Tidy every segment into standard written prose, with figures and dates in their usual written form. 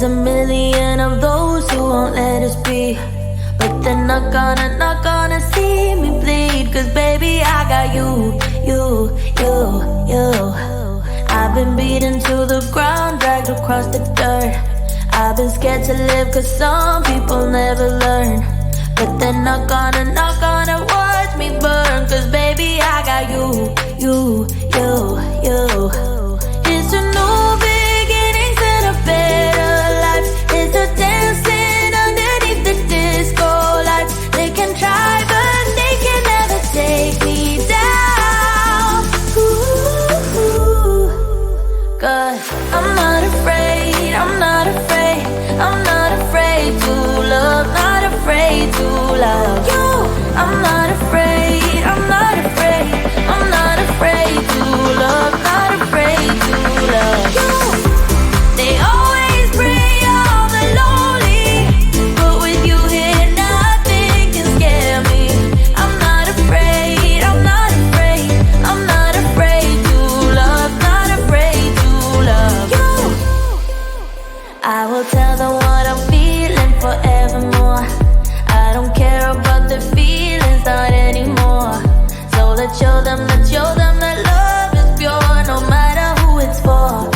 There's a million of those who won't let us be, but they're not gonna see me bleed. Cause baby, I got you. I've been beaten to the ground, dragged across the dirt. I've been scared to live cause some people never learn. But they're not gonna watch me burn. Cause baby, I got you. It's a new beginnings and a better life. It's a dancing underneath the disco lights. They can try but they can never take me down. Ooh, cause I'm not afraid, I'm not afraid, I'm not afraid to love, not afraid to love you. I'm not afraid, I'm not afraid, I'm not afraid to love, not afraid to love you. They always bring all the lonely, but with you here nothing can scare me. I'm not afraid, I'm not afraid, I'm not afraid to love, not afraid to love you. I will tell them what I'm feeling forevermore. I don't care about the feelings, not anymore. So let's show them that love is pure, no matter who it's for.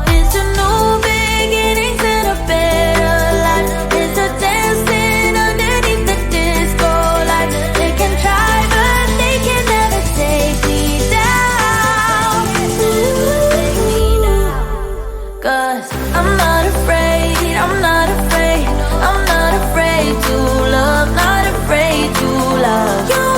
It's a new beginnings and a better life. It's a dancing underneath the disco lights. They can try but they can never take me down. Cause I'm not afraid, I'm not afraid, I'm not afraid to love, not afraid to love you.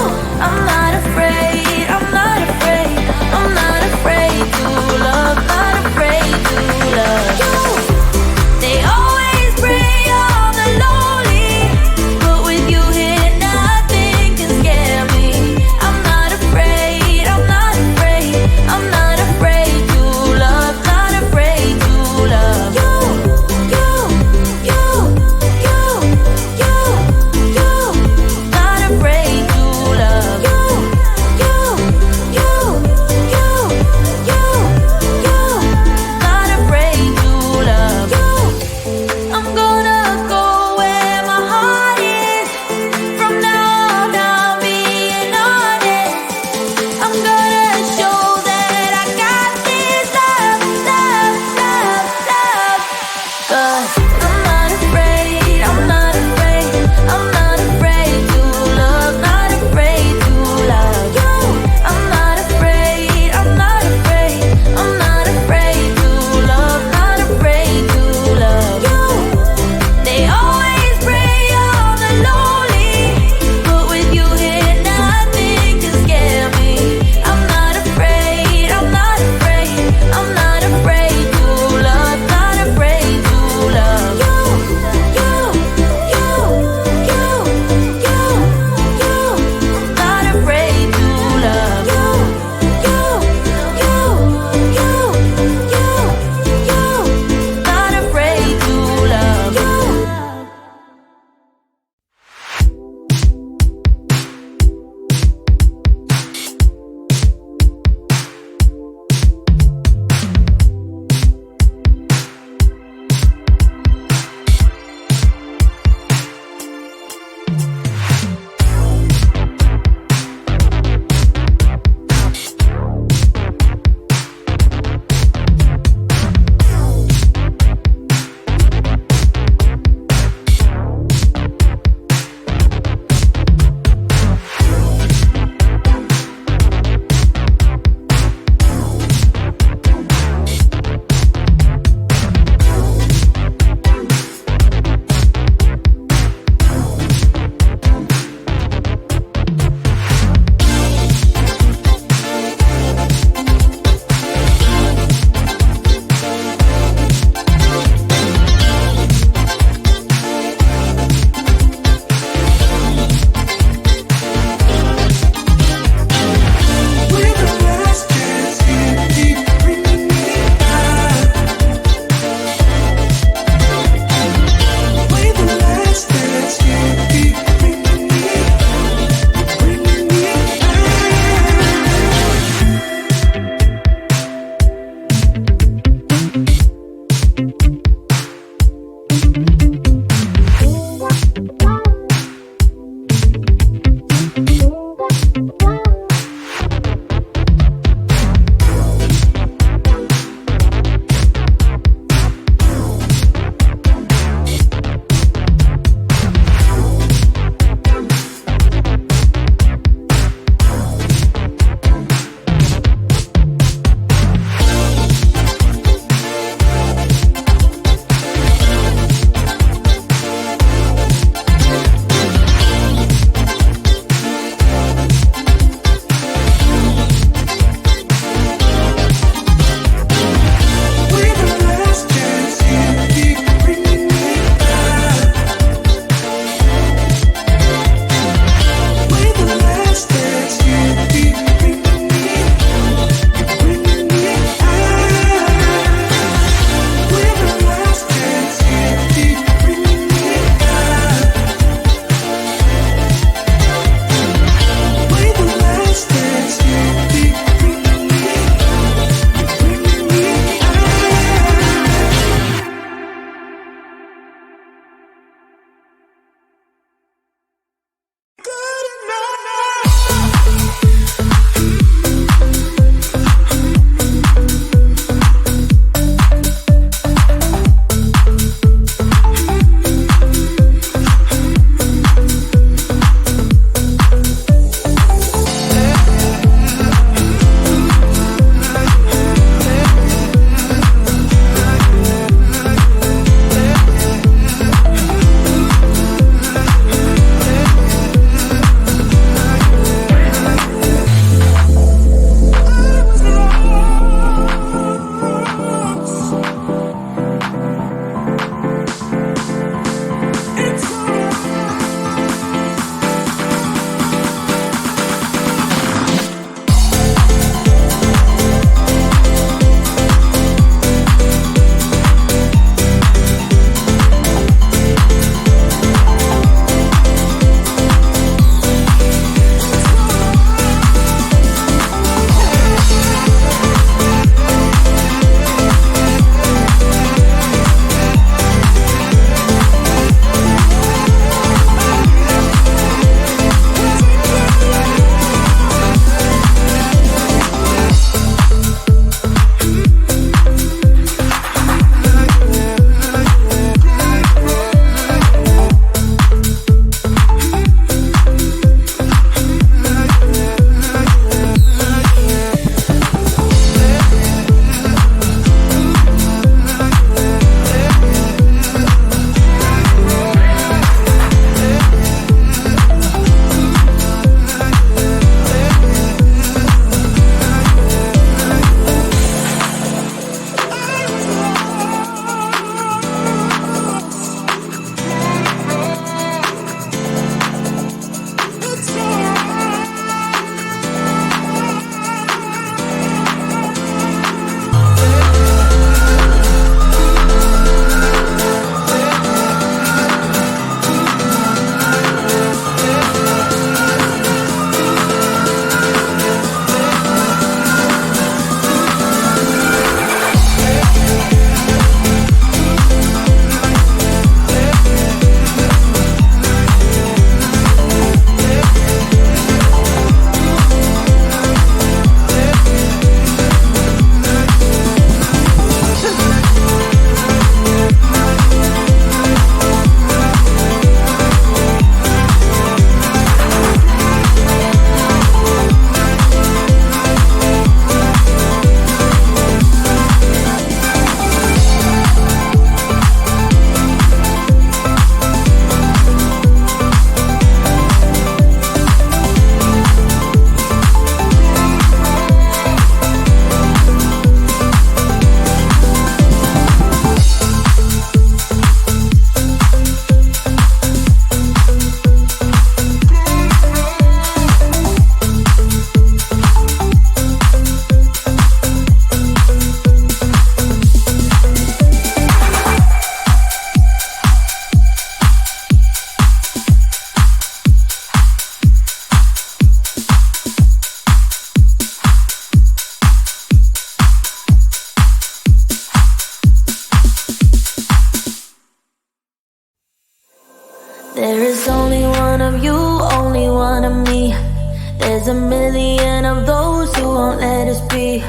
There's a million of those who won't let us be,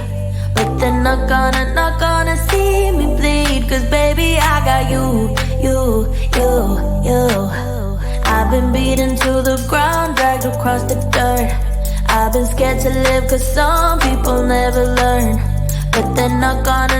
but they're not gonna see me bleed. Cause baby, I got you. I've been beaten to the ground, dragged across the dirt. I've been scared to live cause some people never learn, but they're not gonna